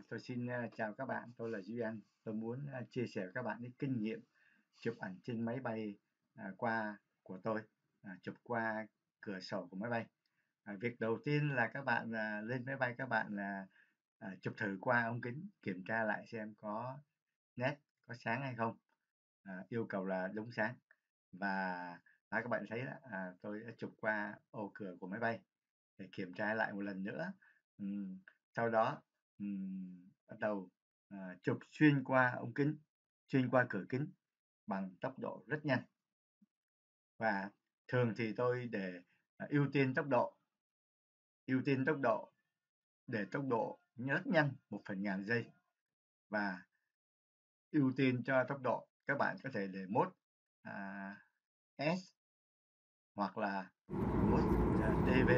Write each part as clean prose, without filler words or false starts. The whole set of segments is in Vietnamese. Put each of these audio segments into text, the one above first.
Tôi xin chào các bạn, tôi là Duy Anh. Tôi muốn chia sẻ với các bạn những kinh nghiệm chụp ảnh trên máy bay của tôi, chụp qua cửa sổ của máy bay. Việc đầu tiên là các bạn lên máy bay, các bạn chụp thử qua ống kính, kiểm tra lại xem có nét, có sáng hay không. Yêu cầu là đúng sáng. Và các bạn thấy tôi đã chụp qua ô cửa của máy bay để kiểm tra lại một lần nữa. Sau đó bắt đầu chụp xuyên qua ống kính, xuyên qua cửa kính bằng tốc độ rất nhanh. Và thường thì tôi để ưu tiên tốc độ để tốc độ rất nhanh 1/1000 giây, và ưu tiên cho tốc độ các bạn có thể để mode S hoặc là mode DV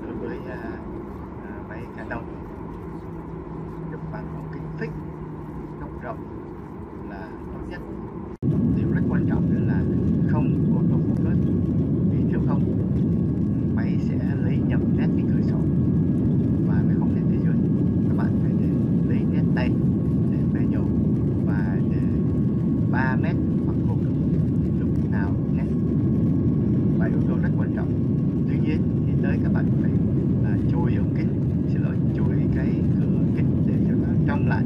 đối với máy Canon. Chụp bằng ống kính fix góc rộng là tốt nhất. Điều rất quan trọng nữa là không autofocus, vì nếu không máy sẽ lấy nhầm nét trên cửa sổ và nó không nét phía dưới. Các bạn phải lấy nét tay để manual và để 3 mét hoặc vô cực lúc nào nét. Và yếu tố rất quan trọng. Tuy nhiên khi tới các bạn phải chùi ống kính, chùi cái cửa kính để cho nó trong lại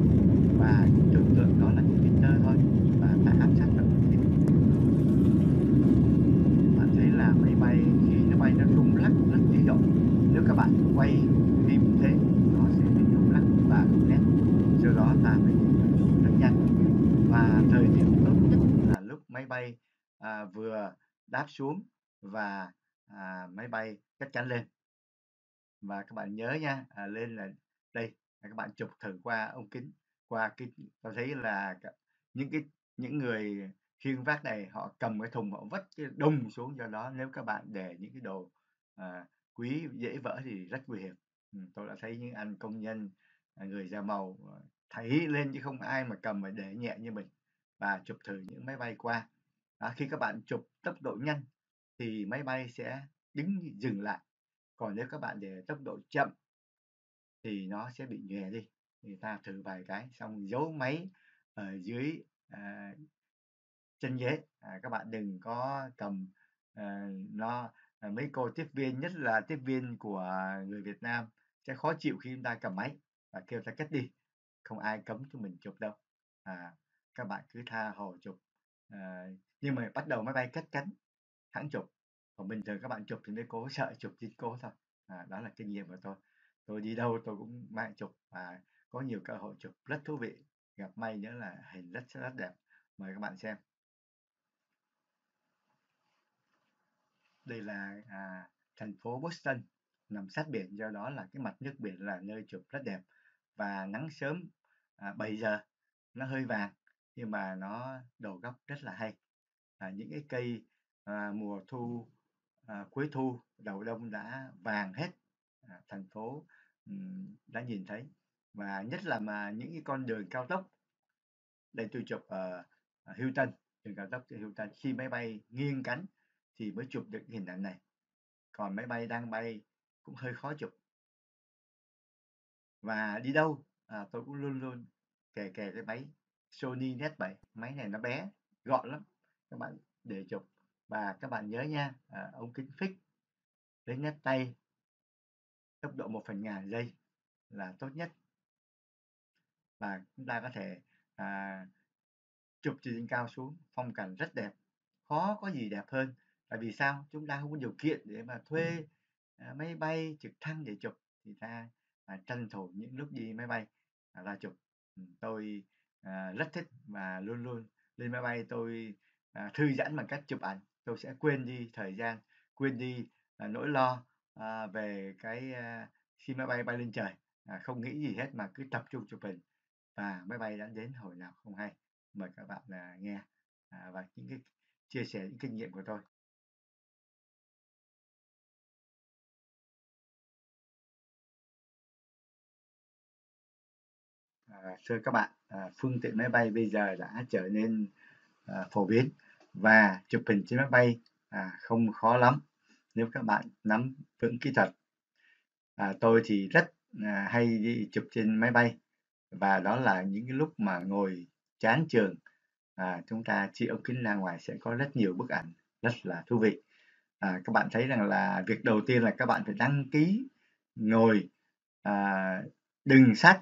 và tưởng tượng đó là những filter thôi, và ta áp sát vào ống kính. Bạn thấy là máy bay khi nó bay nó rung lắc rất dữ dội. Nếu các bạn quay phim thế nó sẽ bị rung lắc và không nét. Do đó ta phải rất nhanh. Và thời điểm tốt nhất là lúc máy bay vừa đáp xuống và máy bay cất cánh lên. Và các bạn nhớ nha, lên là đây, các bạn chụp thử qua ống kính, qua cái tôi thấy là những người khiêng vác này họ cầm cái thùng họ vất cái đùng xuống. Do đó nếu các bạn để những cái đồ quý dễ vỡ thì rất nguy hiểm. Tôi đã thấy những anh công nhân, người da màu thấy lên chứ không ai mà cầm và để nhẹ như mình. Và chụp thử những máy bay qua. Khi các bạn chụp tốc độ nhanh thì máy bay sẽ dừng lại. Còn nếu các bạn để tốc độ chậm thì nó sẽ bị nhòe đi. Thì ta thử vài cái xong giấu máy ở dưới chân ghế. Các bạn đừng có cầm mấy cô tiếp viên, nhất là tiếp viên của người Việt Nam sẽ khó chịu khi chúng ta cầm máy và kêu ta cất đi. Không ai cấm cho mình chụp đâu. Các bạn cứ tha hồ chụp. Nhưng mà bắt đầu máy bay cất cánh hãng chụp. Còn bình thường các bạn chụp thì mới cố sợ chụp trên cố thôi. Đó là kinh nghiệm của tôi. Tôi đi đâu tôi cũng mang chụp và có nhiều cơ hội chụp rất thú vị. Gặp may nữa là hình rất đẹp. Mời các bạn xem. Đây là thành phố Boston, nằm sát biển, do đó là cái mặt nước biển là nơi chụp rất đẹp. Và nắng sớm 7 giờ, nó hơi vàng nhưng mà nó đầu góc rất là hay. Những cái cây mùa thu, cuối thu, đầu đông đã vàng hết. Thành phố đã nhìn thấy. Và nhất là những cái con đường cao tốc. Đây tôi chụp ở Houston, đường cao tốc từ Houston. Khi máy bay nghiêng cánh thì mới chụp được hình ảnh này. Còn máy bay đang bay cũng hơi khó chụp. Và đi đâu tôi cũng luôn luôn kè cái máy Sony Z7. Máy này nó bé, gọn lắm. Các bạn để chụp. Và các bạn nhớ nha, ống kính fix, lấy nét tay, tốc độ 1/1000 giây là tốt nhất. Và chúng ta có thể chụp từ trên cao xuống, phong cảnh rất đẹp. Khó có gì đẹp hơn. Tại vì sao? Chúng ta không có điều kiện để mà thuê máy bay trực thăng để chụp. Thì ta tranh thủ những lúc đi máy bay ra chụp. Tôi rất thích và luôn luôn lên máy bay tôi thư giãn bằng cách chụp ảnh. Tôi sẽ quên đi thời gian, quên đi nỗi lo về cái khi máy bay bay lên trời. Không nghĩ gì hết mà cứ tập trung chụp hình. Và máy bay đã đến hồi nào không hay. Mời các bạn nghe và những cái chia sẻ những kinh nghiệm của tôi. Thưa các bạn, phương tiện máy bay bây giờ đã trở nên phổ biến và chụp hình trên máy bay không khó lắm nếu các bạn nắm vững kỹ thuật. Tôi thì rất hay đi chụp trên máy bay và đó là những cái lúc mà ngồi chán trường, chúng ta chia ống kính ra ngoài sẽ có rất nhiều bức ảnh rất là thú vị. Các bạn thấy rằng là việc đầu tiên là các bạn phải đăng ký ngồi, đừng sát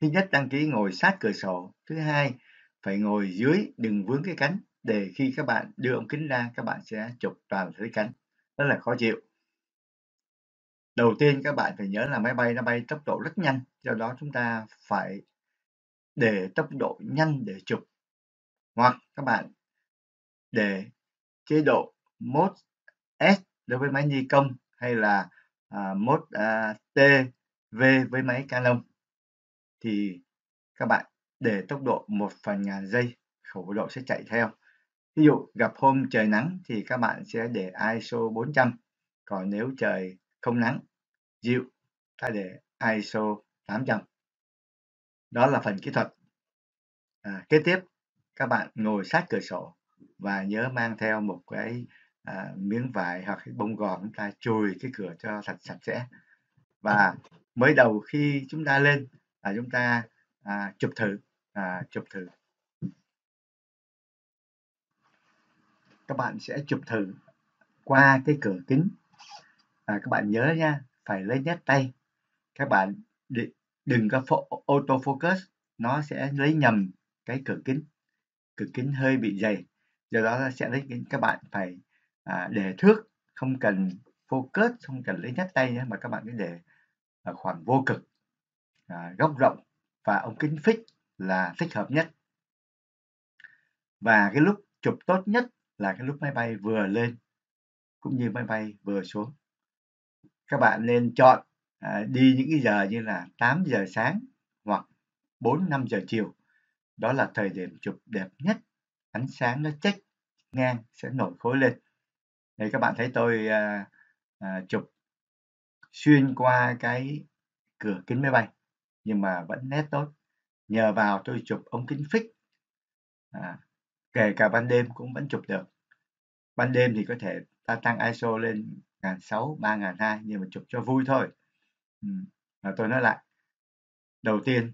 thứ nhất đăng ký ngồi sát cửa sổ, thứ hai phải ngồi dưới đừng vướng cái cánh, để khi các bạn đưa ống kính ra các bạn sẽ chụp toàn thấy cánh, rất là khó chịu. Đầu tiên các bạn phải nhớ là máy bay nó bay tốc độ rất nhanh, do đó chúng ta phải để tốc độ nhanh để chụp, hoặc các bạn để chế độ Mode S đối với máy Nikon, hay là Mode TV với máy Canon, thì các bạn để tốc độ 1/1000 giây, khẩu độ sẽ chạy theo. Ví dụ gặp hôm trời nắng thì các bạn sẽ để ISO 400, còn nếu trời không nắng dịu ta để ISO 800. Đó là phần kỹ thuật. Kế tiếp các bạn ngồi sát cửa sổ và nhớ mang theo một cái miếng vải hoặc cái bông gòn, chúng ta chùi cái cửa cho thật sạch sẽ. Và mới đầu khi chúng ta lên là chúng ta chụp thử. Các bạn sẽ chụp thử qua cái cửa kính. Các bạn nhớ nha, phải lấy nét tay. Các bạn đừng có auto focus, nó sẽ lấy nhầm cái cửa kính. Cửa kính hơi bị dày, do đó nó sẽ lấy kính. Các bạn phải để thước, không cần focus, không cần lấy nét tay nữa, mà các bạn cứ để ở khoảng vô cực, góc rộng và ống kính fix là thích hợp nhất. Và cái lúc chụp tốt nhất là cái lúc máy bay vừa lên cũng như máy bay vừa xuống. Các bạn nên chọn đi những cái giờ như là 8 giờ sáng hoặc 4-5 giờ chiều. Đó là thời điểm chụp đẹp nhất, ánh sáng nó chếch ngang sẽ nổi khối lên. Đây các bạn thấy tôi chụp xuyên qua cái cửa kính máy bay nhưng mà vẫn nét tốt. Nhờ vào tôi chụp ống kính fix, kể cả ban đêm cũng vẫn chụp được. Ban đêm thì có thể ta tăng ISO lên 1600, 3200 nhưng mà chụp cho vui thôi. Và tôi nói lại, đầu tiên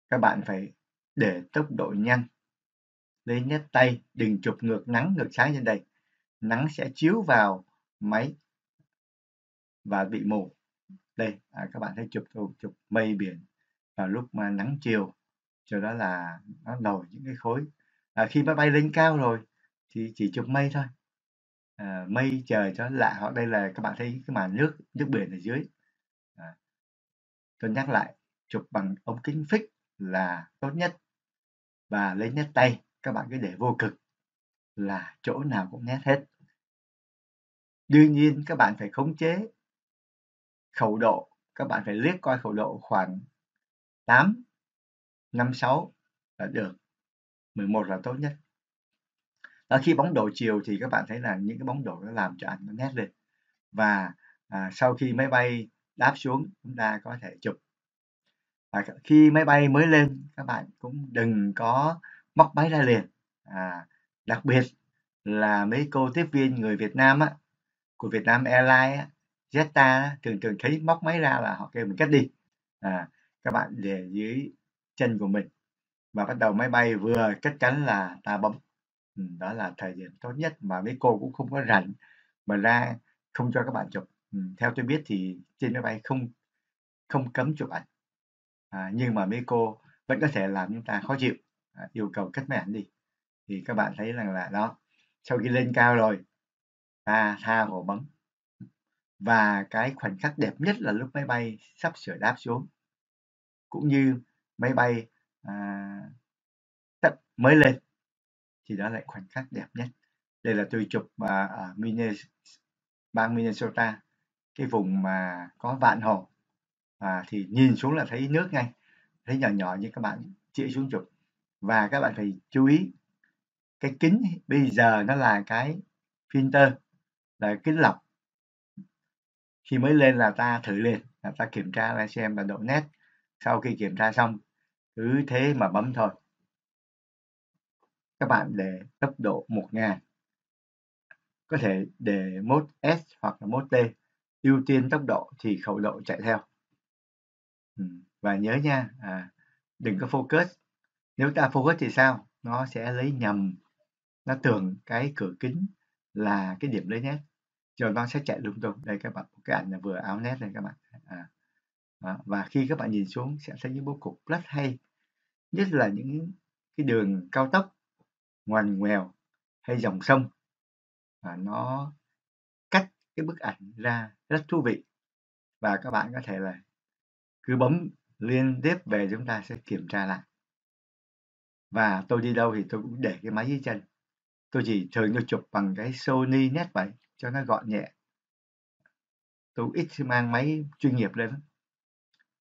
các bạn phải để tốc độ nhanh, lấy nét tay, đừng chụp ngược nắng, ngược sáng trên đây. Nắng sẽ chiếu vào máy và bị mù. Đây, các bạn thấy chụp mây biển vào lúc mà nắng chiều, cho đó là nó nổi những cái khối. Khi máy bay lên cao rồi thì chỉ chụp mây thôi. Mây trời cho lạ, hoặc đây là các bạn thấy cái màn nước biển ở dưới. Tôi nhắc lại, chụp bằng ống kính fix là tốt nhất, và lấy nét tay các bạn cứ để vô cực là chỗ nào cũng nét hết. Đương nhiên các bạn phải khống chế khẩu độ, các bạn phải liếc coi khẩu độ khoảng 8, 5, 6 là được, 11 là tốt nhất. Khi bóng đổ chiều thì các bạn thấy là những cái bóng đổ nó làm cho ảnh nó nét lên. Và sau khi máy bay đáp xuống chúng ta có thể chụp. Và khi máy bay mới lên các bạn cũng đừng có móc máy ra liền. Đặc biệt là mấy cô tiếp viên người Việt Nam của Vietnam Airlines Jetstar thường thấy móc máy ra là họ kêu mình cất đi. Các bạn để dưới chân của mình và bắt đầu máy bay vừa cất cánh là ta bấm. Đó là thời điểm tốt nhất mà mấy cô cũng không có rảnh mà ra không cho các bạn chụp. Theo tôi biết thì trên máy bay không cấm chụp ảnh, nhưng mà mấy cô vẫn có thể làm chúng ta khó chịu, yêu cầu cất máy ảnh đi. Thì các bạn thấy rằng là đó, sau khi lên cao rồi ta tha hồ bấm. Và cái khoảnh khắc đẹp nhất là lúc máy bay sắp sửa đáp xuống, cũng như máy bay mới lên, thì đó là khoảnh khắc đẹp nhất. Đây là tôi chụp ở bang Minnesota, cái vùng mà có vạn hồ, thì nhìn xuống là thấy nước ngay, thấy nhỏ nhỏ như các bạn chĩa xuống chụp. Và các bạn phải chú ý cái kính bây giờ nó là cái filter, là kính lọc. Khi mới lên là ta thử liền, là ta kiểm tra lại xem là độ nét. Sau khi kiểm tra xong cứ thế mà bấm thôi. Các bạn để tốc độ 1000, có thể để mode S hoặc là mode T, ưu tiên tốc độ thì khẩu độ chạy theo. Và nhớ nha, đừng có focus. Nếu ta focus thì sao? Nó sẽ lấy nhầm, nó tưởng cái cửa kính là cái điểm lấy nét, rồi nó sẽ chạy lung tung. Đây các bạn, cái ảnh là vừa áo nét đây các bạn. Và khi các bạn nhìn xuống sẽ thấy những bố cục rất hay, nhất là những cái đường cao tốc, ngoằn ngoèo hay dòng sông, nó cắt cái bức ảnh ra rất thú vị. Và các bạn có thể là cứ bấm liên tiếp về, chúng ta sẽ kiểm tra lại. Và tôi đi đâu thì tôi cũng để cái máy dưới chân. Tôi chỉ thường tôi chụp bằng cái Sony NET7 cho nó gọn nhẹ. Tôi ít mang máy chuyên nghiệp lên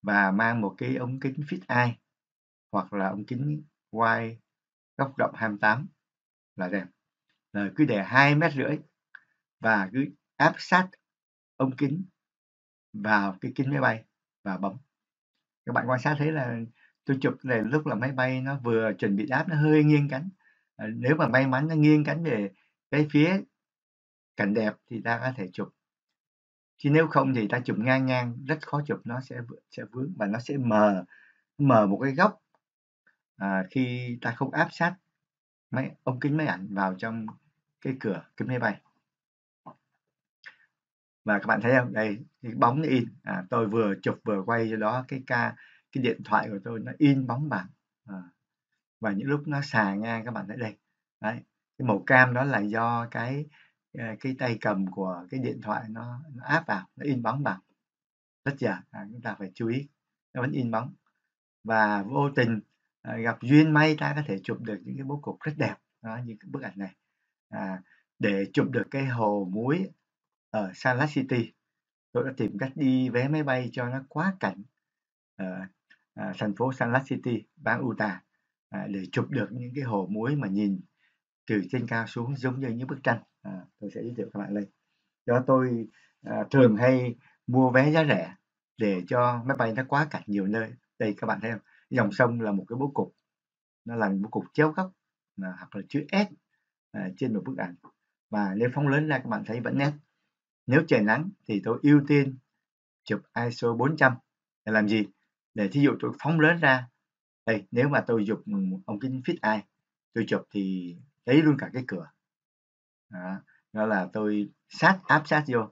và mang một cái ống kính fisheye hoặc là ống kính wide góc rộng 28 là đẹp. Rồi cứ để 2,5 mét và cứ áp sát ống kính vào cái kính máy bay và bấm. Các bạn quan sát thấy là tôi chụp này lúc là máy bay nó vừa chuẩn bị đáp, nó hơi nghiêng cánh. Nếu mà may mắn nó nghiêng cánh về cái phía cảnh đẹp thì ta có thể chụp. Chứ nếu không thì ta chụp ngang ngang rất khó chụp, nó sẽ vướng và nó sẽ mờ một cái góc khi ta không áp sát ống kính máy ảnh vào trong cái cửa kính máy bay. Và các bạn thấy không? Đây, cái bóng nó in. Tôi vừa chụp vừa quay, do đó cái điện thoại của tôi nó in bóng bảng. Và những lúc nó xà ngang, các bạn thấy đây. Đấy, cái màu cam đó là do cái tay cầm của cái điện thoại nó áp vào, nó in bóng bảng. Rất dở, chúng ta phải chú ý, nó vẫn in bóng. Và vô tình gặp duyên may ta có thể chụp được những cái bố cục rất đẹp, như cái bức ảnh này. Để chụp được cái hồ muối ở Salt Lake City, tôi đã tìm cách đi vé máy bay cho nó quá cảnh thành phố Salt Lake City, bang Utah, để chụp được những cái hồ muối mà nhìn từ trên cao xuống giống như những bức tranh. Tôi sẽ giới thiệu các bạn lên. Do tôi thường hay mua vé giá rẻ để cho máy bay nó quá cảnh nhiều nơi. Đây các bạn thấy không? Dòng sông là một cái bố cục, nó là một bố cục chéo góc hoặc là chữ S trên một bức ảnh. Và nếu phóng lớn ra các bạn thấy vẫn nét. Nếu trời nắng thì tôi ưu tiên chụp ISO 400 để làm gì? Để thí dụ tôi phóng lớn ra. Đây, nếu mà tôi chụp ống kính fisheye, tôi chụp thì thấy luôn cả cái cửa. Đó là tôi áp sát vô.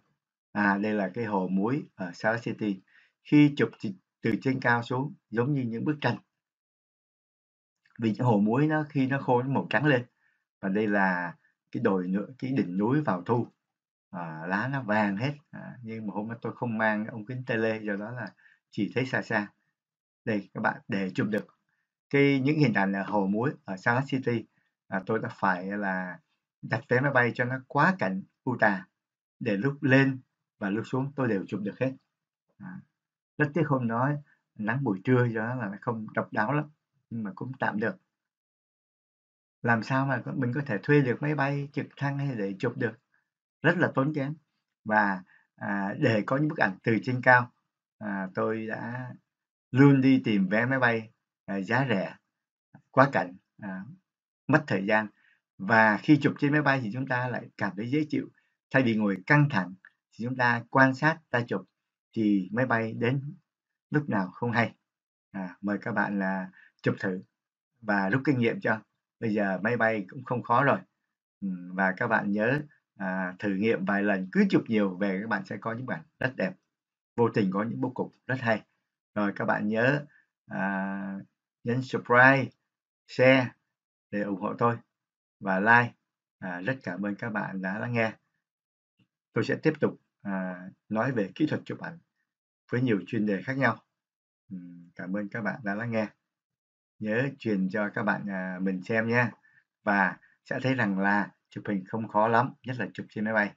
Đây là cái hồ muối ở Salt Lake City. Khi chụp thì từ trên cao xuống giống như những bức tranh. Vì những hồ muối nó khi nó khô nó màu trắng lên. Và đây là cái đỉnh núi vào thu. Lá nó vàng hết. Nhưng mà hôm nay tôi không mang ống kính tele, do đó là chỉ thấy xa xa. Đây các bạn, để chụp được những hình ảnh ở hồ muối ở Salt Lake City, tôi đã phải là đặt vé máy bay cho nó quá cảnh Utah, để lúc lên và lúc xuống tôi đều chụp được hết. Rất tiếc hôm đó nắng buổi trưa, do đó là nó không độc đáo lắm, nhưng mà cũng tạm được. Làm sao mà mình có thể thuê được máy bay trực thăng hay để chụp được? Rất là tốn kém. Và để có những bức ảnh từ trên cao, tôi đã luôn đi tìm vé máy bay giá rẻ, quá cảnh, mất thời gian. Và khi chụp trên máy bay thì chúng ta lại cảm thấy dễ chịu. Thay vì ngồi căng thẳng thì chúng ta quan sát, ta chụp thì máy bay đến lúc nào không hay. Mời các bạn là chụp thử và rút kinh nghiệm cho. Bây giờ máy bay cũng không khó rồi. Và các bạn nhớ thử nghiệm vài lần, cứ chụp nhiều về các bạn sẽ có những ảnh rất đẹp. Vô tình có những bố cục rất hay. Rồi các bạn nhớ nhấn subscribe, share để ủng hộ tôi và like. Rất cảm ơn các bạn đã lắng nghe. Tôi sẽ tiếp tục nói về kỹ thuật chụp ảnh với nhiều chuyên đề khác nhau. Cảm ơn các bạn đã lắng nghe. Nhớ truyền cho các bạn mình xem nha. Và sẽ thấy rằng là chụp hình không khó lắm, nhất là chụp trên máy bay.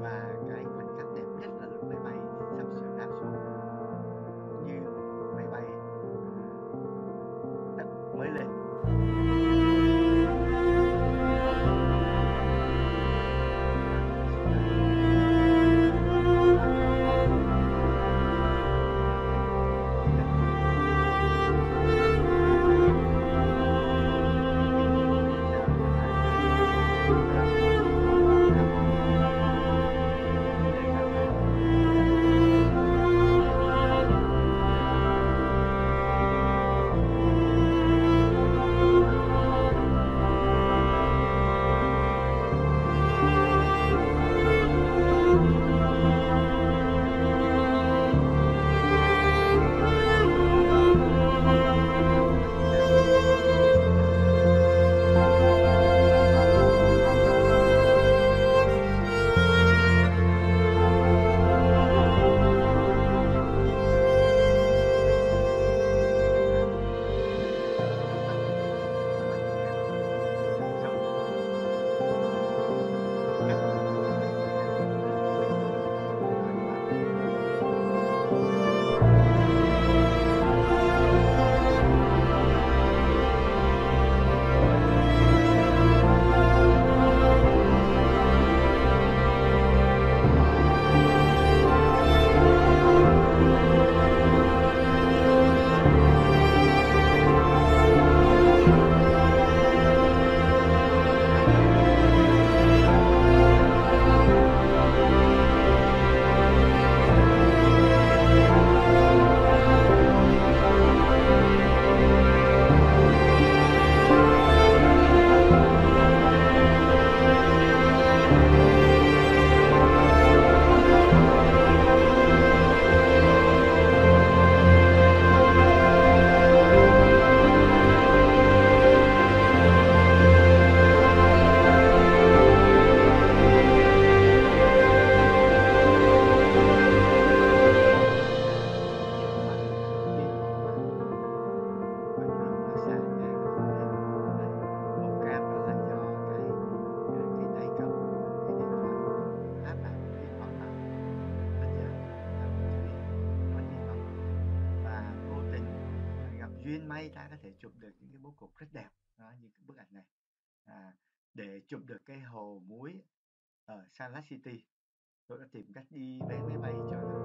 Và cái khoảnh khắc đẹp nhất là lúc máy bay sắp sửa đáp xuống, cũng như máy bay mới lên. duyên may ta có thể chụp được những cái bố cục rất đẹp đó, như cái bức ảnh này. Để chụp được cái hồ muối ở Salt Lake City, tôi đã tìm cách đi vé máy bay cho